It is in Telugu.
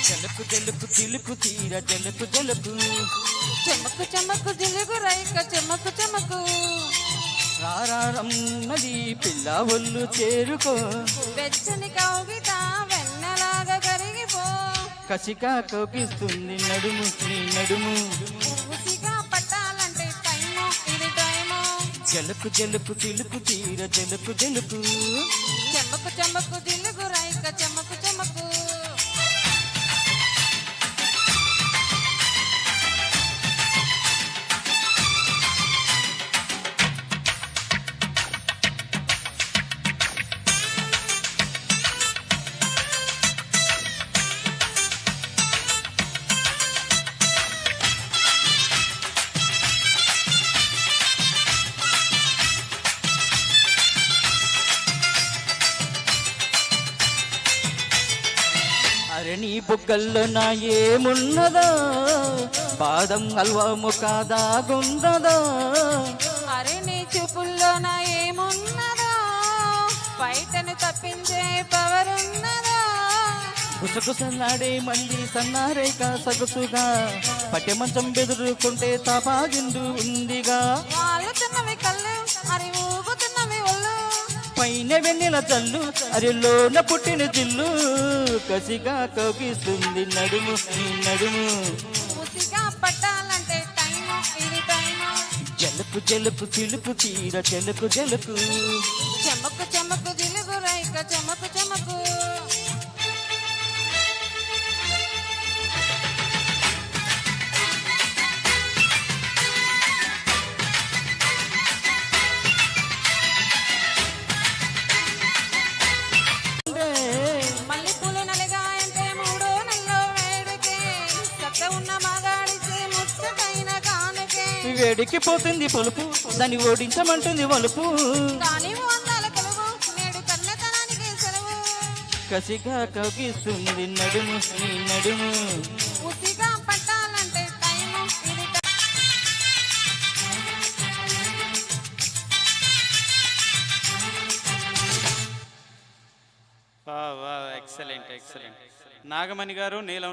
జలుపు జలుపు చిలుకు తీర జలుపు జలుపు చెమకు చెమకు జిలుగు రైక చెమకు చెమకు రారమ్మది పిల్ల ఒళ్ళు చేరుకో వెచ్చని కౌగిట వెన్నలాగా కరిగిపో కసిగా కోకిస్తుంది నడుము నీ నడుము ఊసిగా పట్టాలంటే టైము ఇది టైము జలుపు జలుపు చిలుకు తీర జలుపు జలుపు చెమకు చెమకు జిలుగు రైక చెమకు చెమకు అరే నీ బుగ్గల్లో నా ఏమున్నదో బాదం హల్వా కాదా గుందదో అరే నీ చూపుల్లో నా ఏమున్నదో బయటను తప్పించే పవర్ ఉన్నదో గుసగుసలాడే మళ్ళీ సన్నారేక సొగసుగా పట్టె మంచం బెదురుకుంటే తపాగిందు ఉందిగా వాలుతున్నవి కళ్ళు అరి ఊగుతున్నవి ఒళ్ళు పైన వెన్నెల చల్లు అరిలోన పుట్టిన జిల్లు కసిగా కోగిస్తుంది నడుము నీ నడుము ఊసిగా పట్టాలంటే టైము ఇది టైము జలుపు జలుపు చిలుపు చీర జలుపు జలుపు చెమకు చెమకు జిలుగు రైక చెమకు చెమకు మల్లెపూలు నలిగాయంటే మూడో నెలలో వేడికే చక్క ఉన్న మగాడికి ముచ్చటైన కానుకే వేడికి పోతుంది పొలుపు దాన్ని ఓడించమంటుంది వలుపు కానీ అందాల కొలువు నేడు కన్నెతనానికి సెలవు కసిగా కౌగిస్తుంది నడుము నీ నడుము ఉసిగా పట్టాలంటే టైము ఇది ఎక్సలెంట్ ఎక్సలెంట్ నాగమణి గారు నీలం